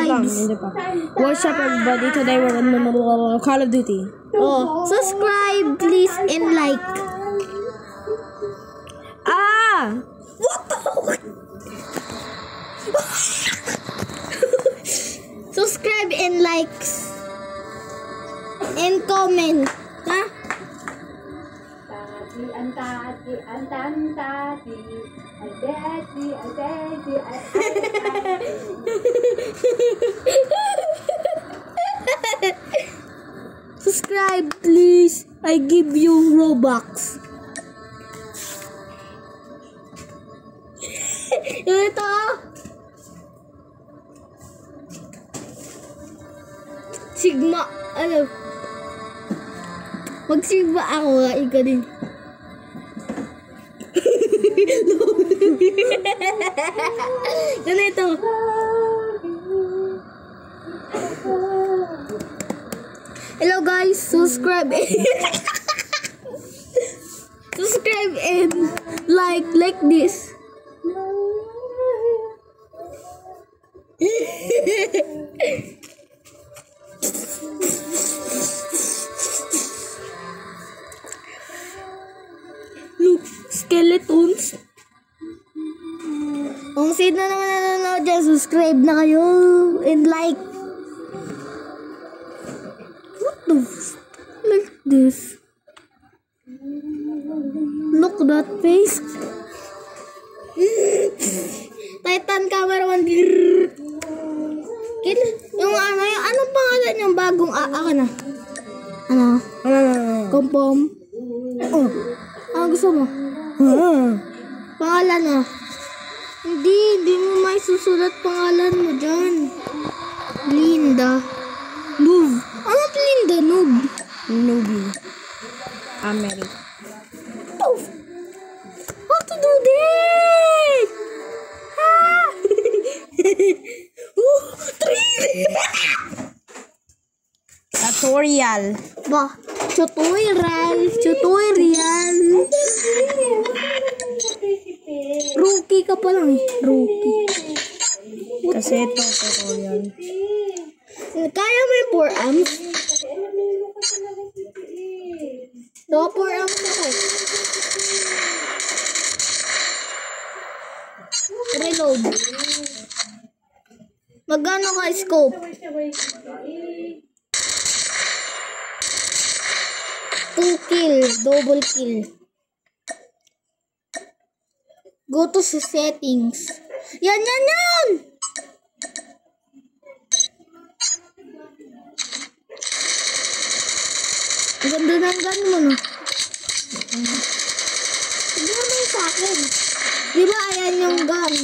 subscribes. What's up, everybody? Today we're in Call of Duty. Oh, subscribe, please, and like. Ah! What the? Subscribe and likes. And comment. Ha? Subscribe, please. I give you Robux. Ito. Sigma, ano? Mag-sigma ako, ikaw din. Ganito. Hello guys, subscribe subscribe and like this. Look, skeletons. Kung sino naman nanonood dyan, subscribe na kayo and like. What the f- like this? Look that face. Titan cameraman. Yung anong pangalan yung bagong ako na? Ano? Kompom. Oh. Ano gusto mo? Pangalan na. Hindi mo may susulat pangalan mo dyan. Linda. Noob. Ano Linda? Noob. Newbie. Mary. Oh. How to do this? Ah! Oh, 3! Tutorial. Ba, tutorial. Rookie ka pa lang eh. Rookie. Kasi ito, tutorial. Kaya mo yung 4 amps? No, 4 amps ako. Reload. Magkano ka scope? 2 kill, double kill. Go to settings. Yan! Ang ganda ng gun mo, no? Tignan mo yung sa akin. Diba, ayan yung gun?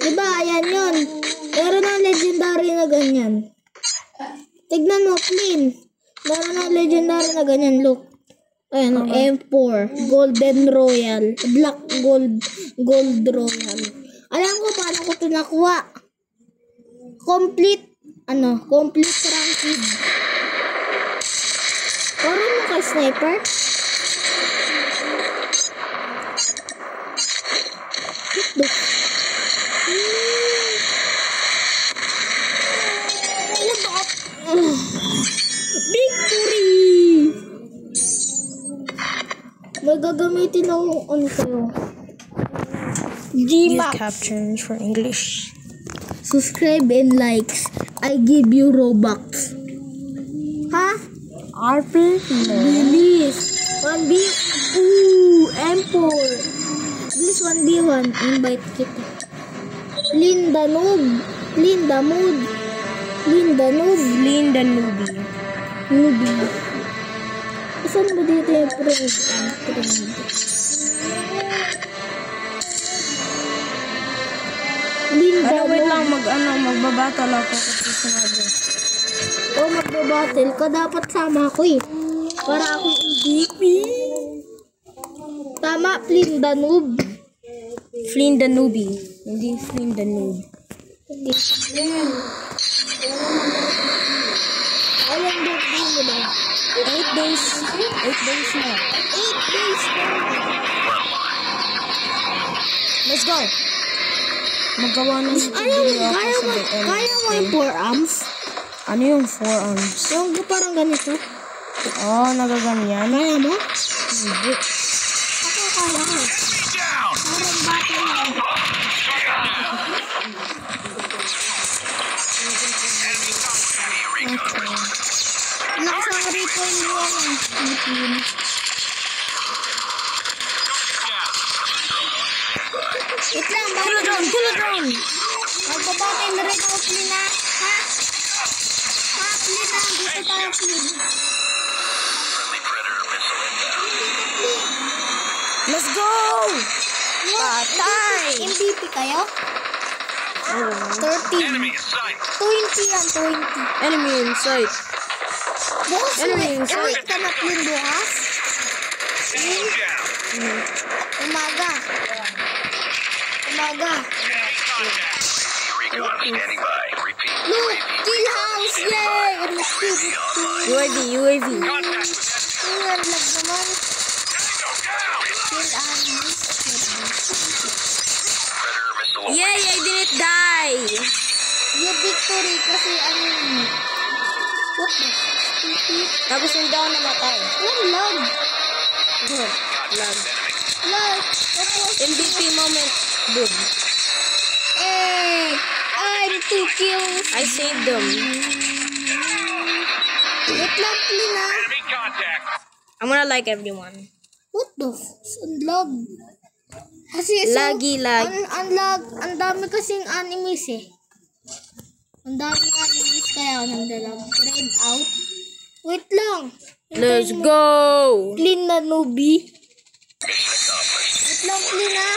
Diba, ayan yun? Meron na legendary na ganyan. Tignan mo, clean. Meron na legendary na ganyan, look. Ayan, M4, Golden Royal, Black Gold Royal. Alam ko paano ko ito nakuha. Complete ranked. Parang mo kay sniper. Victory! May gagamitin ako sa'yo. Use captions for English. Subscribe and likes. I give you Robux. Ha? RP? Bilis. 1v. Ooh, M4. Bilis 1v1. Invite kita. Linda noob. Linda Newbie. Saan ba dito yung friend? Linda wait lang, magbabattle ako kasi sinabi. Magbabattle ka, dapat sama ako eh. Para akong MVP. Tama, Linda Noob. Flynn the Newbie. Hindi Flynn the Noob. Ayan birthday mo ba? 8 days na. 8 days na. Let's go. Magawa ng video ako sa BM. Kaya mo yung forearms? Ano yung forearms? Yung parang ganito. Oh, nagaganyan. Kaya mo? Hindi. Ako kaya ko. Parang bata na. Lakas ang recoil mo ako. Wait lang, Kill drone! magbabatay na rin ako, Flynn, ha? Ha? Ha, Flynn, ha? Dito tayo, Flynn. Let's go! Patay! MVP kayo? 30. 20 yan, 20. Enemy in sight. Bukas, Enemy in sight. uwi ka na, Flynn, bukas? Umaga. Look, kill house, yay! UAV. Ingat lang naman. Kill animals. Yay! I didn't die! Yung victory kasi ano yun. What the? Stupid. Tapos hindi ako namatay. Walang lag. Lag. Lag. Tapos, MVP moment. Boom. I'm 2 kills. I saved them. Wait lang, Flynn, ha? I'm gonna like everyone. What the? Ang lag. Kasi Lagi. Ang lag. Ang dami kasing animes eh. Ang daming animes kaya ako nagdalag. Red out. Wait lang. Let's go! Flynn na newbie. Wait lang, Flynn, ha?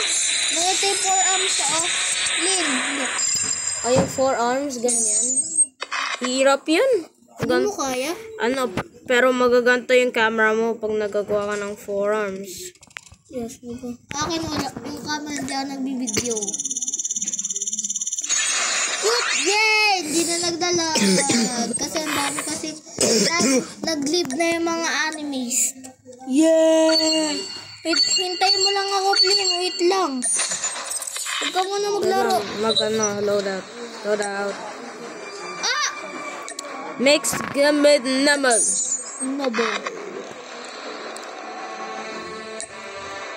Ito yung forearms, oh. Flynn, look. Oh, yung forearms, ganyan. Hirap yun. Hindi mo kaya? Ano, pero magaganto yung camera mo pag nagagawa ka ng forearms. Yes, diba? Akin wala. Yung camera hindi ako nagbibideo. Yay! Hindi na nagdala. Kasi ang dami kasi nag-live na yung mga animes. Yay! Wait, hintayin mo lang ako, Flynn. Wait lang. Huwag ka muna maglaro. Load out. Ah! Mix gamit naman. Nabo.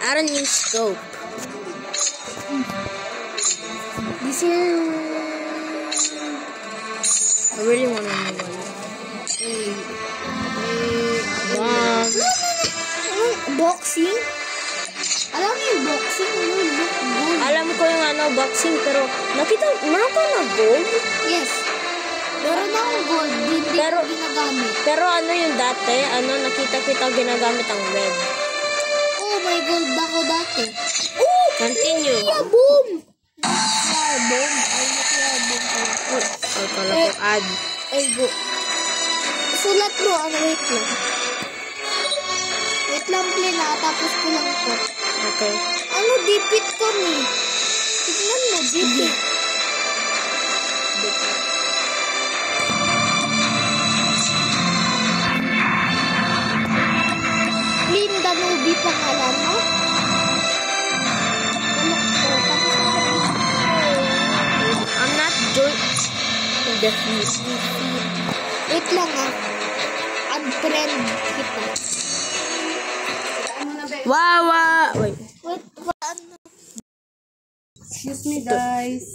I don't use scope. This is... I really want to know one. Boxing? Alam mo yung boxing? You look good. Alam ko yung boxing, pero meron ka na gold? Yes. Meron akong gold. Hindi ko ginagamit. Pero yung dati, nakita kita ginagamit ang red. Oh, may gold ako dati. Continue. Yeah, boom! Yeah, boom. Ay, yeah, boom. Ay, pala ko add. Ay, go. Sulat mo. Wait lang. Wait lang, Flynn, ha? Tapos ko lang ito. Okay. Dipit kami. Tignan mo, dipit. Flynn Danubi pangalan mo? I'm not doing... Definitely. Wait lang, ha? Unfriend kita. Wow! Wait. Wait, paano? Excuse me, guys.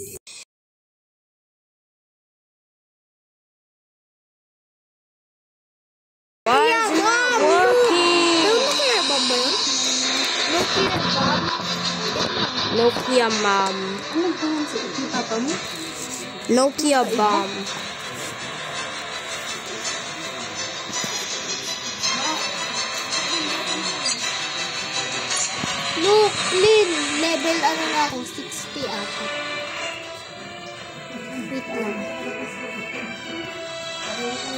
Why is it not working? Nokia bomb ba yun? Nokia bomb? Nokia mom. Anong pangalan si papa mo? Nokia bomb. Look, Flynn, level na ako, 60 ata. Wait lang.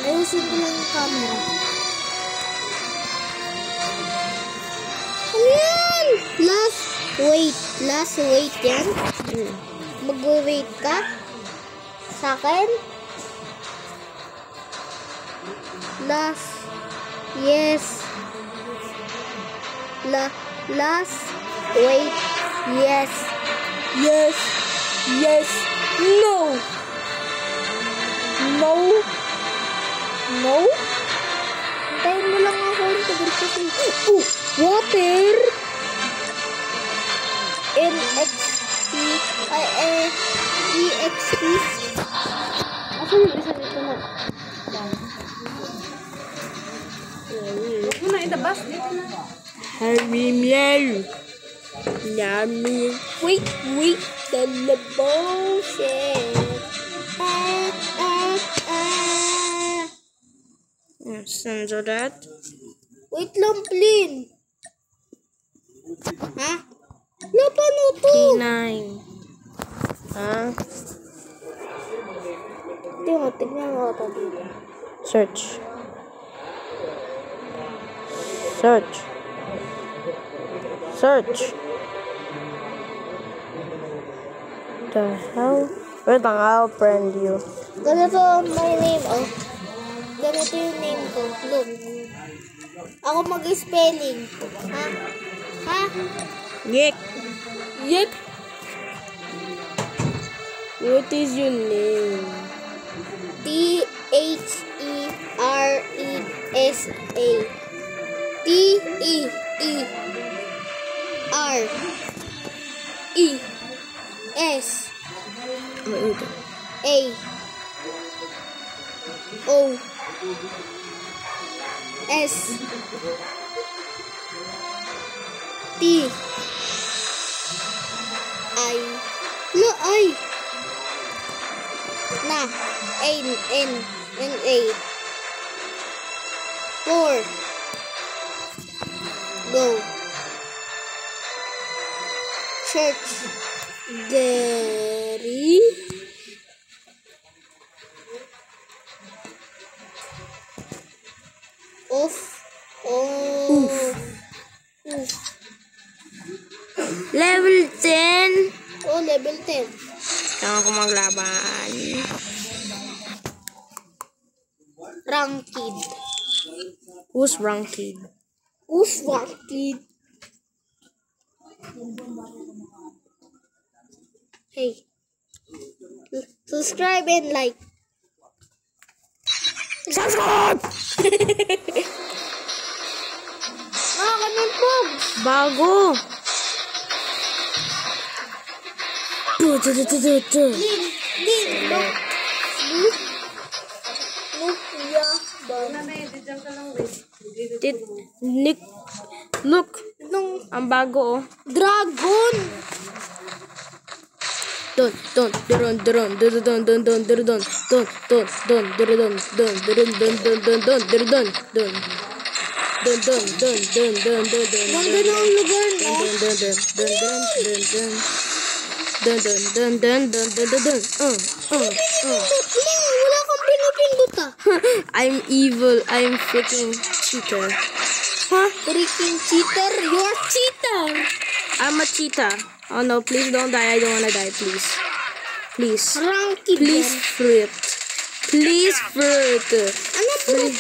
Ayusin ko lang yung camera. Ano yan? Last wait yan? Mag-wait ka? Sa akin? Yes. Last wait, yes. Yes. No. No. No. Hintayin mo lang ako. Tagal kasi. Oh, water. NXT. EXT. Asan yung isa dito na? Huwag mo na idabas. Dito na. Harimel. Yummy. Wait. The bullshit. Sensor that. Wait lang, Plin. Ha? Lapan mo to. K9. Ha? Tingnan mo ito dito. Search. Search. Search. The hell? Wait lang, I'll friend you. Ganito my name, oh. Ganito yung name ko. Look. Ako mag-spelling. Ha? Ha? Yek. Yek. What is your name? T-H-E-R-E-S-A. T-E-E-R-E-S-A. O-S. T-I. Lo, ay. Na. N-A. 4. Go. Church. Gary. Oof. Level 10. Oh, level 10. Kailangan ko maglaban. Ranked. Who's ranked? Who's ranked? Hey. Subscribe and like. Subscribe! Ganun po. Bago. Lin. Nick. Look. Ang bago, oh. Dragon. Ganda ng lugar, no? Wala kang pinipindot, ah. I'm evil. I'm freaking cheater. Huh? Freaking cheater? You're cheater. I'm a cheetah. Oh no, please don't die. I don't wanna die, please. Please. Ranked. Please fruit. Please fruit. Ano po?